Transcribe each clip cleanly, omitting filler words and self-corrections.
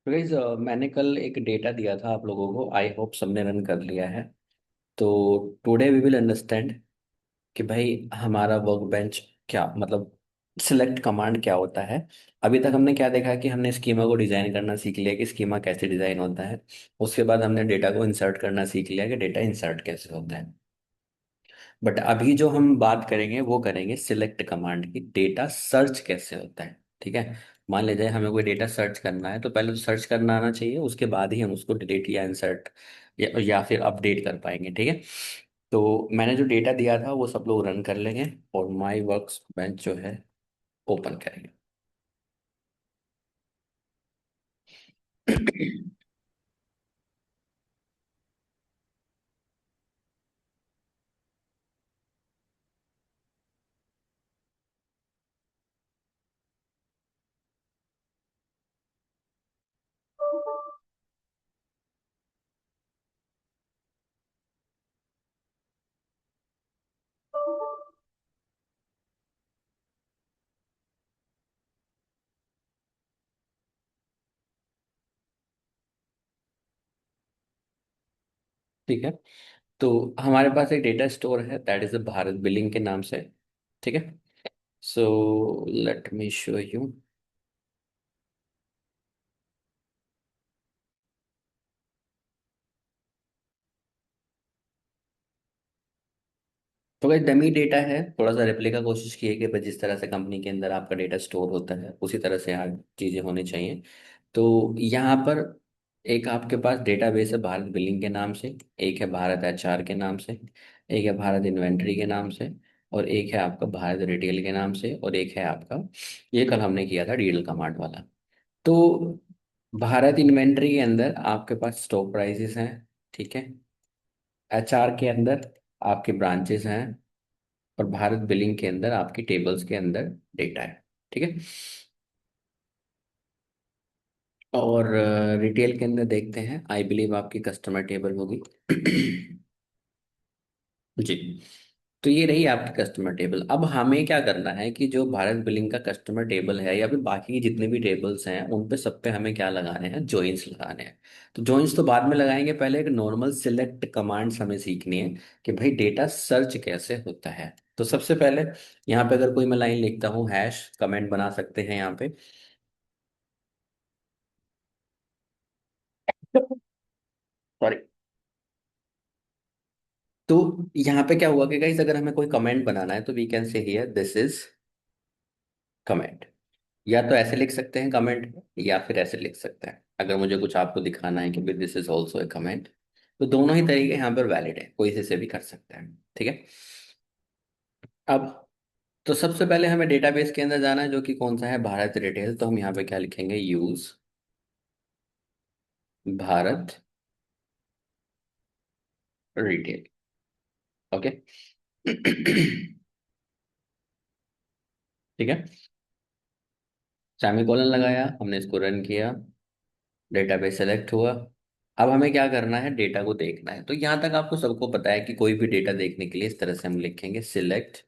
तो गाइज मैंने कल एक डेटा दिया था आप लोगों को। आई होप सबने रन कर लिया है। तो टुडे वी विल अंडरस्टैंड कि भाई हमारा वर्क बेंच क्या मतलब, सिलेक्ट कमांड क्या होता है। अभी तक हमने क्या देखा कि हमने स्कीमा को डिजाइन करना सीख लिया कि स्कीमा कैसे डिजाइन होता है। उसके बाद हमने डेटा को इंसर्ट करना सीख लिया कि डेटा इंसर्ट कैसे होता है। बट अभी जो हम बात करेंगे वो करेंगे सिलेक्ट कमांड की, डेटा सर्च कैसे होता है। ठीक है। मान लीजिए हमें कोई डेटा सर्च करना है तो पहले तो सर्च करना आना चाहिए, उसके बाद ही हम उसको डिलीट या इंसर्ट या फिर अपडेट कर पाएंगे। ठीक है। तो मैंने जो डेटा दिया था वो सब लोग रन कर लेंगे और माई वर्क्स बेंच जो है ओपन करेंगे। ठीक है। तो हमारे पास एक डेटा स्टोर है दैट इज भारत बिलिंग के नाम से। ठीक है। So let me show you. तो भाई डमी डेटा है, थोड़ा सा रेप्लिका कोशिश की है कि भाई जिस तरह से कंपनी के अंदर आपका डेटा स्टोर होता है उसी तरह से यहाँ चीज़ें होनी चाहिए। तो यहाँ पर एक आपके पास डेटाबेस है भारत बिलिंग के नाम से, एक है भारत एचआर के नाम से, एक है भारत इन्वेंट्री के नाम से, और एक है आपका भारत रिटेल के नाम से, और एक है आपका, ये कल हमने किया था डीएल कमांड वाला। तो भारत इन्वेंट्री के अंदर आपके पास स्टॉक प्राइसेस हैं। ठीक है। एचआर के अंदर आपके ब्रांचेस हैं, और भारत बिलिंग के अंदर आपकी टेबल्स के अंदर डेटा है। ठीक है। और रिटेल के अंदर देखते हैं, आई बिलीव आपकी कस्टमर टेबल होगी। जी। तो ये रही आपकी कस्टमर टेबल। अब हमें क्या करना है कि जो भारत बिलिंग का कस्टमर टेबल है या फिर बाकी जितने भी टेबल्स हैं उन पे सब पे हमें क्या लगाने हैं, जॉइंस लगाने हैं। तो जॉइंस तो बाद में लगाएंगे, पहले एक नॉर्मल सिलेक्ट कमांड्स हमें सीखनी है कि भाई डेटा सर्च कैसे होता है। तो सबसे पहले यहाँ पे अगर कोई मैं लाइन लिखता हूँ, हैश कमेंट बना सकते हैं यहाँ पे। सॉरी। तो यहाँ पे क्या हुआ कि गाइस अगर हमें कोई कमेंट बनाना है तो we can say here this is comment. या तो ऐसे लिख सकते हैं कमेंट, या फिर ऐसे लिख सकते हैं अगर मुझे कुछ आपको दिखाना है कि this is also a comment. तो दोनों ही तरीके यहाँ पर वैलिड है, कोई से भी कर सकते हैं। ठीक है। अब तो सबसे पहले हमें डेटाबेस के अंदर जाना है जो कि कौन सा है, भारत रिटेल। तो हम यहाँ पे क्या लिखेंगे, यूज भारत रिटेल। ओके। ठीक है। सेमीकोलन लगाया, हमने इसको रन किया, डेटाबेस सेलेक्ट हुआ। अब हमें क्या करना है, डेटा को देखना है। तो यहाँ तक आपको सबको पता है कि कोई भी डेटा देखने के लिए इस तरह से हम लिखेंगे सिलेक्ट।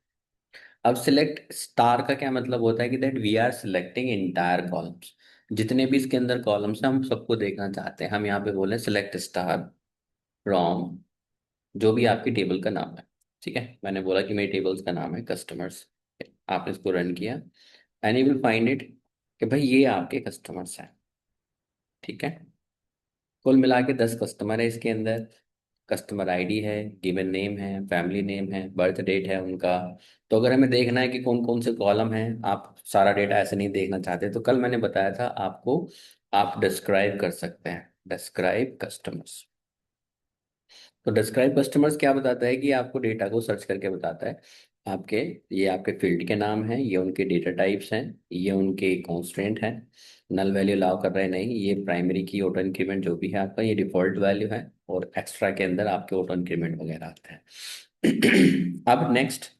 अब सिलेक्ट स्टार का क्या मतलब होता है कि that we are selecting entire columns. जितने भी इसके अंदर कॉलम्स हैं हम सबको देखना चाहते हैं। हम यहाँ पे बोले सिलेक्ट स्टार फ्रॉम जो भी आपकी टेबल का नाम है। ठीक है। मैंने बोला कि मेरी टेबल्स का नाम है कस्टमर्स। आपने इसको रन किया and you will find it कि भाई ये आपके कस्टमर्स हैं। ठीक है। कुल मिला के 10 कस्टमर है इसके अंदर। कस्टमर आईडी है, गिवन नेम है, फैमिली नेम है, बर्थ डेट है उनका। तो अगर हमें देखना है कि कौन कौन से कॉलम हैं, आप सारा डेटा ऐसे नहीं देखना चाहते तो कल मैंने बताया था आपको, आप डिस्क्राइब कर सकते हैं, डिस्क्राइब कस्टमर्स। तो डिस्क्राइब कस्टमर्स क्या बताता है कि आपको डेटा को सर्च करके बताता है आपके, ये आपके फील्ड के नाम हैं, ये उनके डेटा टाइप्स हैं, ये उनके कॉन्स्ट्रेंट हैं, नल वैल्यू अलाउ कर रहे हैं नहीं, ये प्राइमरी की ऑटो इंक्रीमेंट जो भी है आपका ये डिफॉल्ट वैल्यू है, और एक्स्ट्रा के अंदर आपके ऑटो इंक्रीमेंट वगैरह आते हैं। अब नेक्स्ट,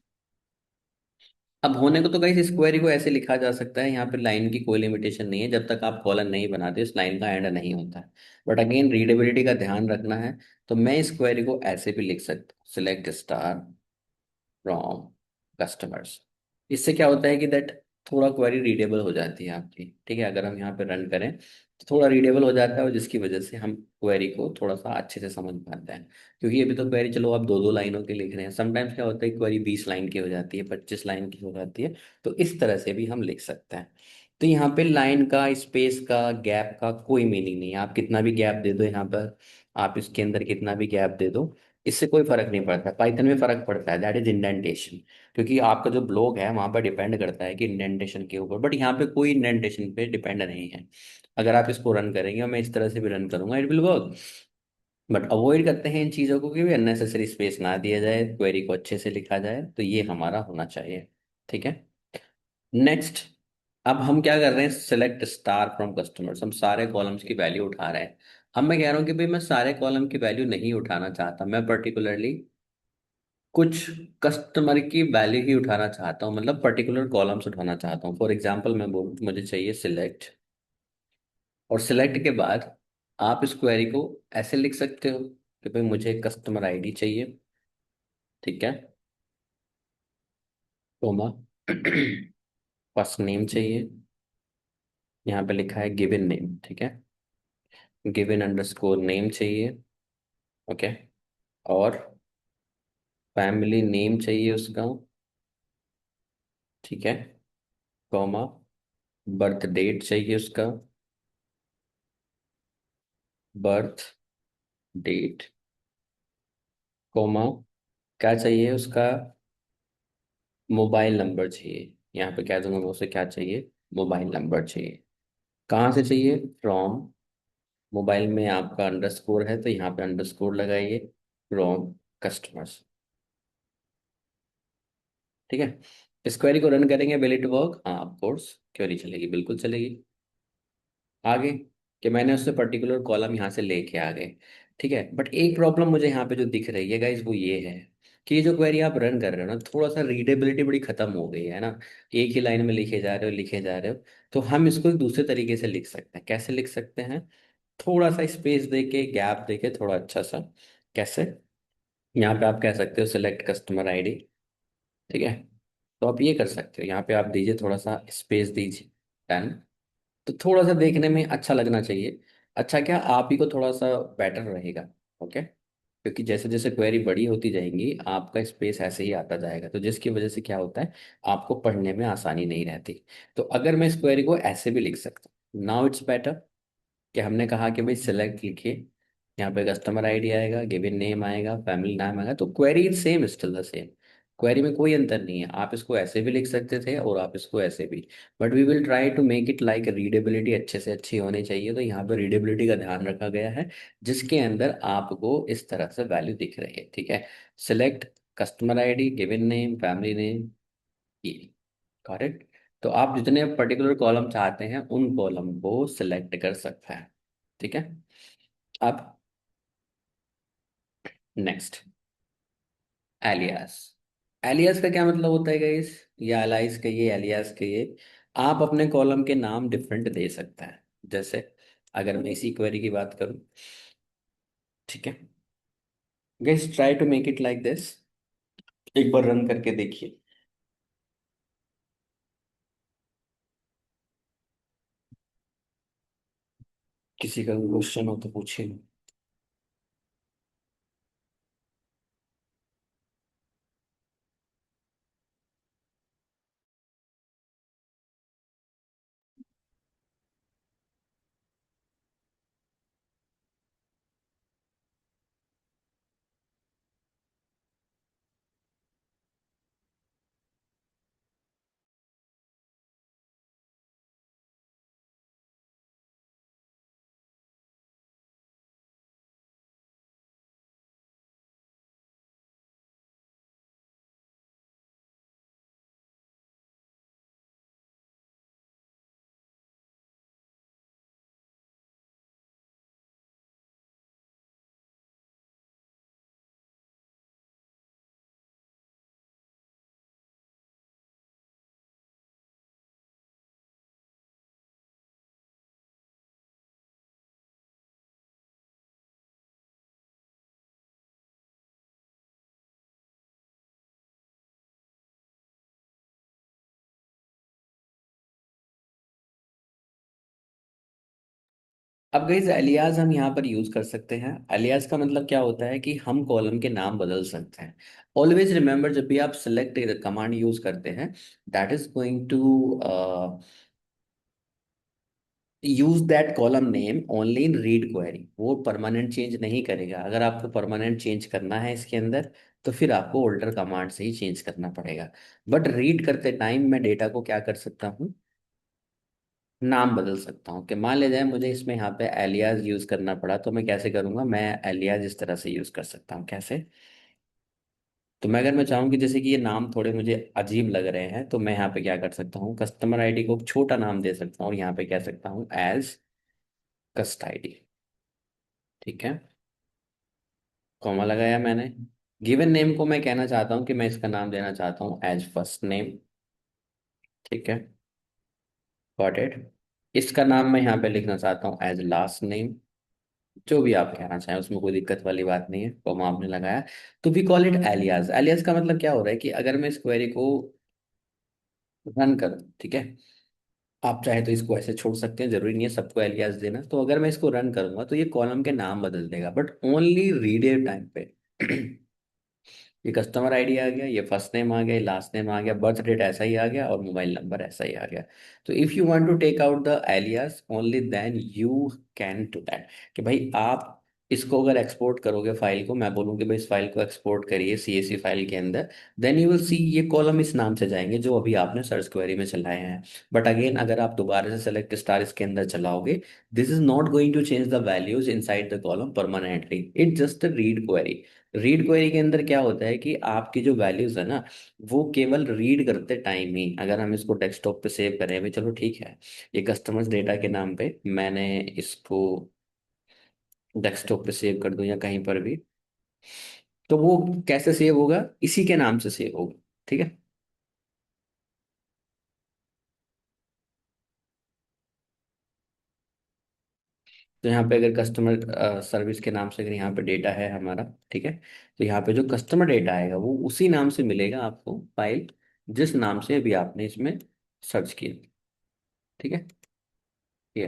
अब होने को तो कहीं इस क्वेरी को ऐसे लिखा जा सकता है, यहाँ पे लाइन की कोई लिमिटेशन नहीं है, जब तक आप कॉलन नहीं बनाते इस लाइन का एंड नहीं होता है। बट अगेन रीडेबिलिटी का ध्यान रखना है। तो मैं इस क्वेरी को ऐसे भी लिख सकता हूँ, सिलेक्ट स्टार फ्रॉम कस्टमर्स। इससे क्या होता है कि दैट थोड़ा क्वेरी रीडेबल हो जाती है आपकी। ठीक है। अगर हम यहाँ पे रन करें तो थोड़ा रीडेबल हो जाता है, और जिसकी वजह से हम क्वेरी को थोड़ा सा अच्छे से समझ पाते हैं। क्योंकि अभी तो क्वेरी चलो आप दो दो लाइनों की लिख रहे हैं, समटाइम्स क्या होता है क्वेरी 20 लाइन की हो जाती है, 25 लाइन की हो जाती है। तो इस तरह से भी हम लिख सकते हैं। तो यहाँ पे लाइन का, स्पेस का, गैप का कोई मीनिंग नहीं है। आप कितना भी गैप दे दो यहाँ पर, आप इसके अंदर कितना भी गैप दे दो, इससे कोई फर्क नहीं पड़ता। पाइथन में फर्क पड़ता है, दैट इज इंडेंटेशन। क्योंकि आपका जो ब्लॉक है वहां पर डिपेंड करता है कि इंडेंटेशन के ऊपर, बट यहाँ पे कोई इंडेंटेशन पे डिपेंड नहीं है। अगर आप इसको रन करेंगे और मैं इस तरह से भी रन करूंगा, it will work. But avoid करते हैं इन चीज़ों को कि भी अननेसेसरी स्पेस ना दिया जाए, क्वेरी को अच्छे से लिखा जाए, तो ये हमारा होना चाहिए। ठीक है। नेक्स्ट, अब हम क्या कर रहे हैं, सिलेक्ट स्टार फ्रॉम कस्टमर्स। हम सारे कॉलम्स की वैल्यू उठा रहे हैं। अब मैं कह रहा हूँ कि भाई मैं सारे कॉलम की वैल्यू नहीं उठाना चाहता, मैं पर्टिकुलरली कुछ कस्टमर की वैल्यू ही उठाना चाहता हूँ, मतलब पर्टिकुलर कॉलम्स उठाना चाहता हूँ। फॉर एग्जाम्पल मैं बोलूँ, मुझे चाहिए सिलेक्ट, और सिलेक्ट के बाद आप इस क्वेरी को ऐसे लिख सकते हो कि भाई मुझे कस्टमर आईडी चाहिए। ठीक है। कोमा फर्स्ट नेम चाहिए, यहाँ पे लिखा है गिवन नेम। ठीक है। गिवन अंडरस्कोर नेम चाहिए। ओके। और फैमिली नेम चाहिए उसका। ठीक है। कॉमा, बर्थ डेट चाहिए उसका, बर्थ डेट। कॉमा, क्या चाहिए उसका, मोबाइल नंबर चाहिए। यहाँ पे कह दूंगा मैं उसे क्या चाहिए, मोबाइल नंबर चाहिए। कहाँ से चाहिए, फ्रॉम। मोबाइल में आपका अंडरस्कोर है तो यहाँ पे अंडरस्कोर लगाइए, फ्रॉम कस्टमर्स। ठीक है। इस क्वेरी को रन करेंगे, विल इट वर्क, हाँ ऑफ कोर्स क्वेरी चलेगी, बिल्कुल चलेगी। आगे, कि मैंने उससे पर्टिकुलर कॉलम यहाँ से लेके आ गए। ठीक है। बट एक प्रॉब्लम मुझे यहाँ पे जो दिख रही है गाइस, वो ये है कि ये जो क्वेरी आप रन कर रहे हो ना, थोड़ा सा रीडेबिलिटी बड़ी खत्म हो गई है ना। एक ही लाइन में लिखे जा रहे हो, लिखे जा रहे हो। तो हम इसको एक दूसरे तरीके से लिख सकते हैं। कैसे लिख सकते हैं, थोड़ा सा स्पेस दे के, गैप दे के, थोड़ा अच्छा सा। कैसे, यहाँ पे आप कह सकते हो सिलेक्ट कस्टमर आईडी। ठीक है। तो आप ये कर सकते हो, यहाँ पे आप दीजिए थोड़ा सा स्पेस दीजिए, डन। तो थोड़ा सा देखने में अच्छा लगना चाहिए। अच्छा क्या, आप ही को थोड़ा सा बेटर रहेगा। ओके। क्योंकि जैसे जैसे क्वेरी बड़ी होती जाएंगी, आपका स्पेस ऐसे ही आता जाएगा, तो जिसकी वजह से क्या होता है, आपको पढ़ने में आसानी नहीं रहती। तो अगर मैं इस क्वेरी को ऐसे भी लिख सकता हूँ, नाउ इट्स बेटर। कि हमने कहा कि भाई सिलेक्ट लिखिए, यहाँ पे कस्टमर आईडी आएगा, गिवन नेम आएगा, फैमिली नाम आएगा, तो query is same, still the same. Query में कोई अंतर नहीं है। आप इसको ऐसे भी लिख सकते थे और आप इसको ऐसे भी। But we will try to make it like readability अच्छे से अच्छी होनी चाहिए, तो यहाँ पे रीडेबिलिटी का ध्यान रखा गया है, जिसके अंदर आपको इस तरह से वैल्यू दिख रही है। ठीक है। Select customer ID, given name, family name, ये। करेक्ट। तो आप जितने पर्टिकुलर कॉलम चाहते हैं उन कॉलम को सिलेक्ट कर सकते हैं। ठीक है। अब नेक्स्ट, एलियास। एलियास का क्या मतलब होता है गाइस, या एलाइस कहिए, एलियास कहिए। आप अपने कॉलम के नाम डिफरेंट दे सकते हैं। जैसे अगर मैं इसी क्वेरी की बात करूं, ठीक है, guys try to make it like this. एक बार रन करके देखिए। किसी का क्वेश्चन हो तो पूछिए। अब गाइस एलियास हम यहाँ पर यूज कर सकते हैं। एलियास का मतलब क्या होता है कि हम कॉलम के नाम बदल सकते हैं। ऑलवेज रिमेंबर, जब भी आप सिलेक्ट कमांड यूज करते हैं, that is going to use that column name only in read query. वो परमानेंट चेंज नहीं करेगा। अगर आपको परमानेंट चेंज करना है इसके अंदर, तो फिर आपको ओल्डर कमांड से ही चेंज करना पड़ेगा। बट रीड करते टाइम मैं डेटा को क्या कर सकता हूँ, नाम बदल सकता हूँ। कि मान ले जाए मुझे इसमें यहाँ पे एलियास यूज करना पड़ा, तो मैं कैसे करूंगा, मैं एलियास इस तरह से यूज कर सकता हूँ। कैसे? तो मैं, अगर मैं चाहूँ कि जैसे कि ये नाम थोड़े मुझे अजीब लग रहे हैं, तो मैं यहाँ पे क्या कर सकता हूँ, कस्टमर आईडी को छोटा नाम दे सकता हूँ, और यहाँ पे कह सकता हूँ एज कस्ट आईडी। ठीक है, कॉमा लगाया मैंने। गिवन नेम को मैं कहना चाहता हूँ कि मैं इसका नाम देना चाहता हूँ एज फर्स्ट नेम। ठीक है, गॉट इट। इसका नाम मैं यहाँ पे लिखना चाहता हूँ एज लास्ट नेम। जो भी आप कहना चाहें, उसमें कोई दिक्कत वाली बात नहीं है, कॉमा आपने लगाया। तो we call it alias. Alias का मतलब क्या हो रहा है कि अगर मैं इस क्वेरी को रन करूँ, ठीक है, आप चाहे तो इसको ऐसे छोड़ सकते हैं, जरूरी नहीं है सबको एलियास देना। तो अगर मैं इसको रन करूंगा तो ये कॉलम के नाम बदल देगा, बट ओनली रीड टाइम पे। ये कस्टमर आईडी आ गया, ये फर्स्ट नेम आ गया, लास्ट नेम आ गया, बर्थ डेट ऐसा ही आ गया, और मोबाइल नंबर ऐसा ही आ गया। तो if you want to take out the alias only, then you can do that. कि भाई आप इसको अगर एक्सपोर्ट करोगे फाइल को, मैं बोलूँ कि भाई इस फाइल को एक्सपोर्ट करिए सीएसवी फाइल के अंदर, देन यू विल सी ये कॉलम इस नाम से जाएंगे जो अभी आपने सर्च क्वेरी में चलाए हैं। बट अगेन, अगर आप दोबारा से सेलेक्ट स्टार इसके अंदर चलाओगे, this is not going to change the values inside the column permanently, it just read query. Read query के अंदर क्या होता है कि आपकी जो वैल्यूज है ना, वो केवल रीड करते टाइम ही, अगर हम इसको डेस्कटॉप पे सेव करें भी, चलो ठीक है, ये कस्टमर्स डेटा के नाम पे मैंने इसको डेस्कटॉप पे सेव कर दूं या कहीं पर भी, तो वो कैसे सेव होगा, इसी के नाम से सेव होगा। ठीक है, तो यहाँ पे अगर कस्टमर सर्विस के नाम से अगर यहाँ पे डेटा है हमारा, ठीक है, तो यहाँ पे जो कस्टमर डेटा आएगा वो उसी नाम से मिलेगा आपको फाइल, जिस नाम से अभी आपने इसमें सर्च किया। ठीक है, ये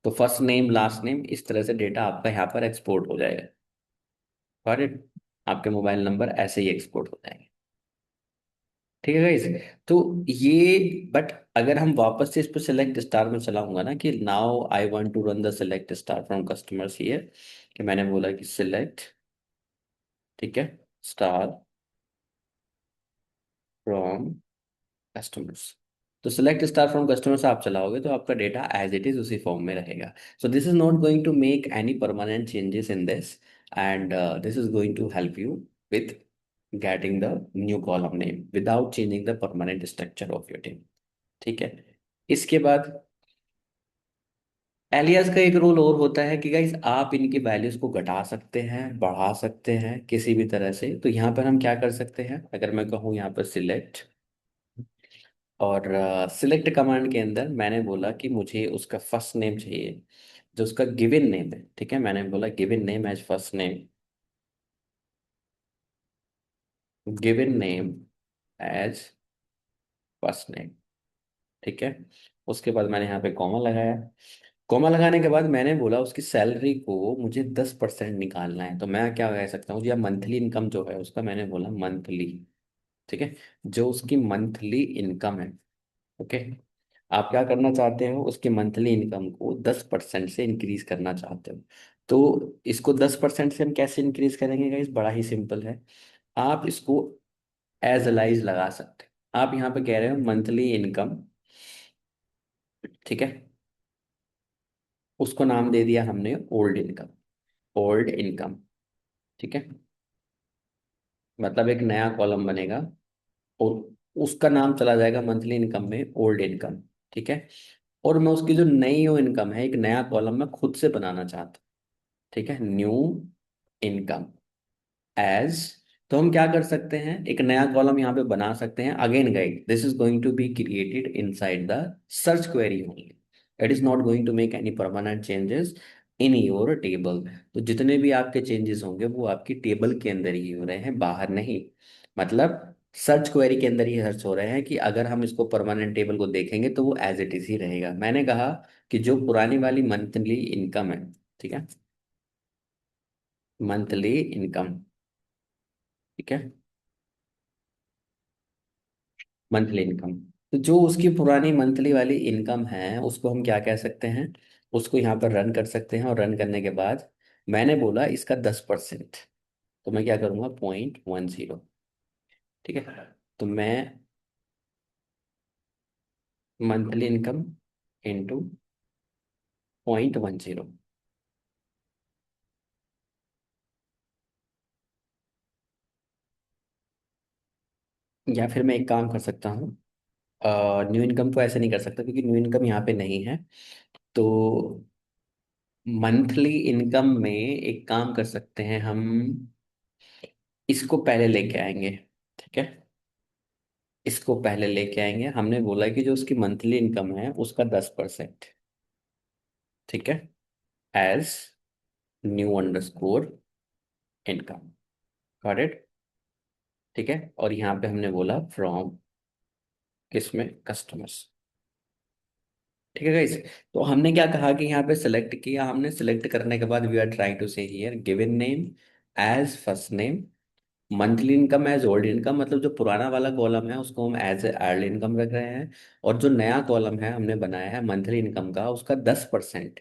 तो फर्स्ट नेम लास्ट नेम इस तरह से डेटा आपका यहाँ पर एक्सपोर्ट हो जाएगा। और आपके मोबाइल नंबर ऐसे ही एक्सपोर्ट हो जाएंगे। ठीक है गाइस, तो ये, बट अगर हम वापस से इस पर सेलेक्ट स्टार में चलाऊंगा ना, कि now I want to run the select star from customers here, कि मैंने बोला कि सिलेक्ट, ठीक है, स्टार फ्रॉम कस्टमर्स, तो सिलेक्ट स्टार फ्रॉम कस्टमर्स आप चलाओगे तो आपका डेटा एज इट इज उसी फॉर्म में रहेगा। So this is not going to make any permanent changes in this, and this is going to help you with getting the new column name without changing the permanent structure of your table। ठीक है, इसके बाद alias का एक rule और होता है कि गाइस आप इनकी वैल्यूज को घटा सकते हैं, बढ़ा सकते हैं किसी भी तरह से। तो यहाँ पर हम क्या कर सकते हैं, अगर मैं कहूँ यहाँ पर सिलेक्ट, और सिलेक्ट कमांड के अंदर मैंने बोला कि मुझे उसका फर्स्ट नेम चाहिए, जो उसका गिवन नेम है। ठीक है, मैंने बोला given name as first name, given name as first name. ठीक है, उसके बाद मैंने यहाँ पे कॉमा लगाया। कॉमा लगाने के बाद मैंने बोला उसकी सैलरी को मुझे 10% निकालना है। तो मैं क्या कह सकता हूँ, या मंथली इनकम जो है उसका, मैंने बोला मंथली। ठीक है, जो उसकी मंथली इनकम है। ओके, आप क्या करना चाहते हो, उसकी मंथली इनकम को 10% से इंक्रीज करना चाहते हो। तो इसको 10% से हम कैसे इंक्रीज करेंगे गाइस, बड़ा ही सिंपल है। आप इसको एज लाइज लगा सकते हैं। आप यहाँ पे कह रहे हो मंथली इनकम, ठीक है, उसको नाम दे दिया हमने ओल्ड इनकम, ओल्ड इनकम। ठीक है, मतलब एक नया कॉलम बनेगा, और उसका नाम चला जाएगा मंथली इनकम में ओल्ड इनकम। ठीक है, और मैं उसकी जो नई वो इनकम है, एक नया कॉलम मैं खुद से बनाना चाहता हूँ। ठीक है, न्यू इनकम एज, तो हम क्या कर सकते हैं, एक नया कॉलम यहाँ पे बना सकते हैं। Again guys, this is going to be created inside the search query only, it is not going to make any permanent changes in your table. तो जितने भी आपके चेंजेस होंगे वो आपकी टेबल के अंदर ही हो रहे हैं, बाहर नहीं। मतलब सर्च क्वेरी के अंदर ये सर्च हो रहे हैं कि अगर हम इसको परमानेंट टेबल को देखेंगे तो वो एज इट इज ही रहेगा। मैंने कहा कि जो पुरानी वाली मंथली इनकम है, ठीक है, मंथली इनकम, ठीक है, मंथली इनकम, तो जो उसकी पुरानी मंथली वाली इनकम है उसको हम क्या कह सकते हैं, उसको यहाँ पर रन कर सकते हैं। और रन करने के बाद मैंने बोला इसका 10%, तो मैं क्या करूँगा, 0.10, ठीक है। तो मैं मंथली इनकम इंटू 0.10, या फिर मैं एक काम कर सकता हूँ, न्यू इनकम को ऐसे नहीं कर सकता क्योंकि न्यू इनकम यहाँ पे नहीं है। तो मंथली इनकम में एक काम कर सकते हैं हम, इसको पहले लेके आएंगे, ठीक है, इसको पहले लेके आएंगे। हमने बोला कि जो उसकी मंथली इनकम है उसका 10%, ठीक है, as new underscore income, got it, ठीक है। और यहाँ पे हमने बोला फ्रॉम, किसमें, कस्टमर्स, ठीक है गाइस। तो हमने क्या कहा कि यहाँ पे सिलेक्ट किया, हमने सिलेक्ट करने के बाद we are trying to say here given name as first name, monthly income as old income, मतलब जो पुराना वाला कॉलम है उसको हम एज अर्नड इनकम रख रहे हैं, और जो नया कॉलम है हमने बनाया है मंथली इनकम का, उसका 10%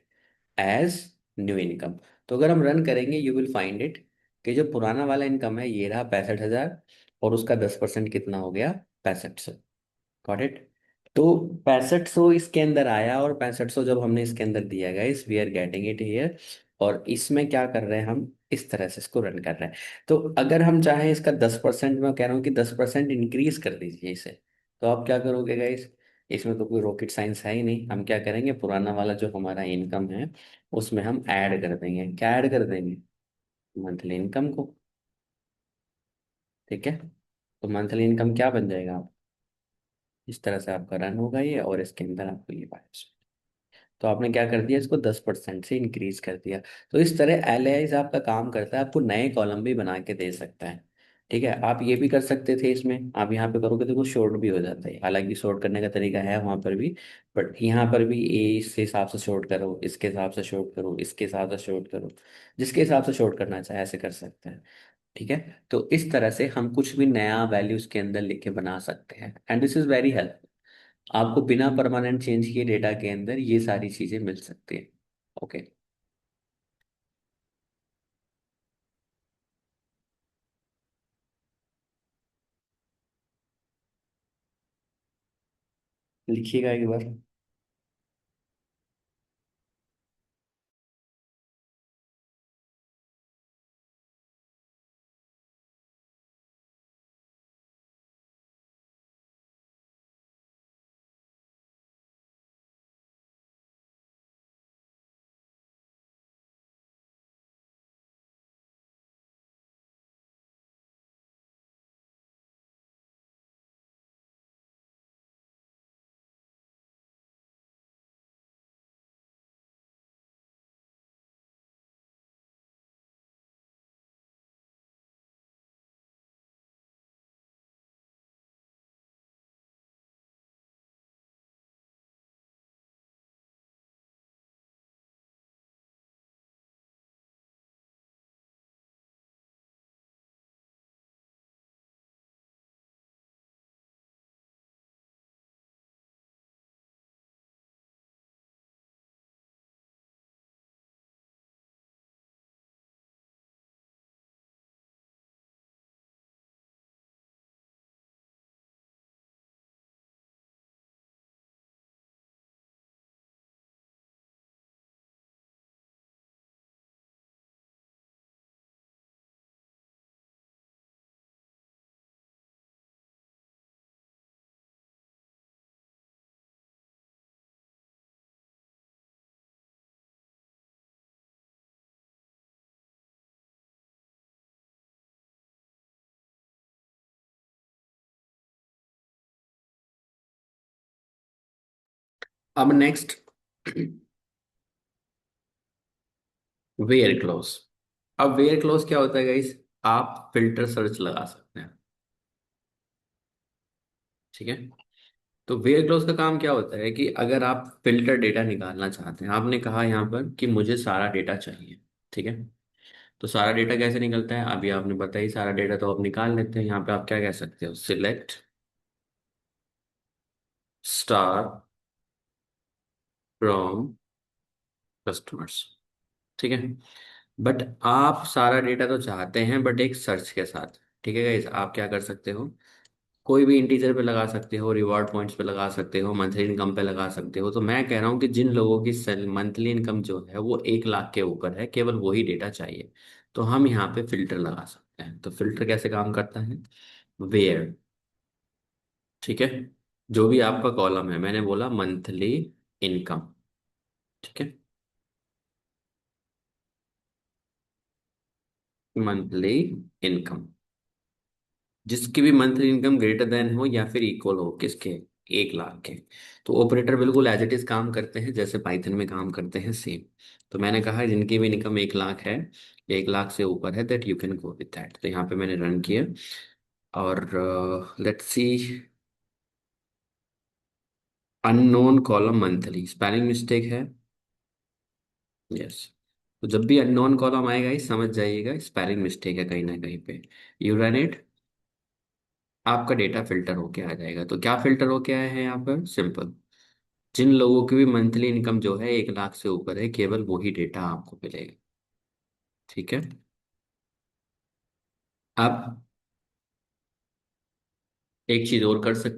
एज न्यू इनकम। तो अगर हम रन करेंगे यू विल फाइंड इट कि जो पुराना वाला इनकम है ये रहा 65,000, और उसका 10% कितना हो गया, 6500, गॉट इट। तो 6500 इसके अंदर आया, और 6500 जब हमने इसके अंदर दिया गया, इस we are getting it here. और इसमें क्या कर रहे हैं हम, इस तरह से इसको रन कर रहे हैं। तो अगर हम चाहें इसका 10%, मैं कह रहा हूँ कि 10% इंक्रीज कर दीजिए इसे, तो आप क्या करोगे गाइस, इसमें तो कोई रॉकेट साइंस है ही नहीं। हम क्या करेंगे, पुराना वाला जो हमारा इनकम है उसमें हम ऐड कर देंगे, क्या ऐड कर देंगे, मंथली इनकम को, ठीक है। तो मंथली इनकम क्या बन जाएगा, इस तरह से आपका रन होगा ये, और इसके अंदर आपको ये पाया। तो आपने क्या कर दिया, इसको 10% से इंक्रीज कर दिया। तो इस तरह एल आपका काम करता है, आपको नए कॉलम भी बना के दे सकता है, ठीक है। आप ये भी कर सकते थे, इसमें आप यहाँ पे करोगे तो वो शॉर्ट भी हो जाता है, हालांकि शॉर्ट करने का तरीका है वहाँ पर भी, बट यहाँ पर भी ए इसके हिसाब से शॉर्ट करो, इसके हिसाब से शॉर्ट करो, इसके हिसाब से शॉर्ट करो, जिसके हिसाब से शॉर्ट करना चाहे ऐसे कर सकते हैं, ठीक है। तो इस तरह से हम कुछ भी नया वैल्यूज के अंदर लिख के बना सकते हैं, and this is very help, आपको बिना परमानेंट चेंज किए डेटा के अंदर ये सारी चीजें मिल सकती हैं। ओके, लिखिएगा एक बार। अब नेक्स्ट, वेयर क्लोज। अब वेयर क्लोज क्या होता है गाइस, आप फिल्टर सर्च लगा सकते हैं, ठीक है। तो वेयर क्लॉज का काम क्या होता है कि अगर आप फिल्टर डेटा निकालना चाहते हैं, आपने कहा यहाँ पर कि मुझे सारा डेटा चाहिए, ठीक है। तो सारा डेटा कैसे निकलता है, अभी आपने बताई, सारा डेटा तो आप निकाल लेते हैं। यहाँ पे आप क्या कह सकते हो, सिलेक्ट स्टार फ्रॉम कस्टमर्स, ठीक है। बट आप सारा डेटा तो चाहते हैं, बट एक सर्च के साथ, ठीक है गाइस। आप क्या कर सकते हो, कोई भी इंटीजर पे लगा सकते हो, रिवॉर्ड पॉइंट्स पे लगा सकते हो, मंथली इनकम पे लगा सकते हो। तो मैं कह रहा हूँ कि जिन लोगों की मंथली इनकम जो है वो 1 लाख के ऊपर है, केवल वही डेटा चाहिए, तो हम यहाँ पे फिल्टर लगा सकते हैं। तो फिल्टर कैसे काम करता है, वेयर, ठीक है, जो भी आपका कॉलम है, मैंने बोला मंथली इनकम, ठीक है, मंथली इनकम, जिसकी भी मंथली इनकम ग्रेटर देन हो या फिर इक्वल हो किसके, 1 लाख के। तो ऑपरेटर बिल्कुल एज इट इज काम करते हैं जैसे पाइथन में काम करते हैं, सेम। तो मैंने कहा जिनकी भी इनकम 1 लाख है, 1 लाख से ऊपर है, that you can go with that. तो यहाँ पे मैंने रन किया, और let's see, unknown column monthly, spelling mistake है, यस। तो जब भी अननोन कॉलम आएगा ही समझ जाइएगा स्पेलिंग मिस्टेक है कहीं ना कहीं पे। यू रन इट, आपका डेटा फिल्टर होके आ जाएगा। तो क्या फिल्टर होके आया है यहाँ पर, सिंपल, जिन लोगों की भी मंथली इनकम जो है 1 लाख से ऊपर है, केवल वही डेटा आपको मिलेगा, ठीक है। आप एक चीज और कर सकते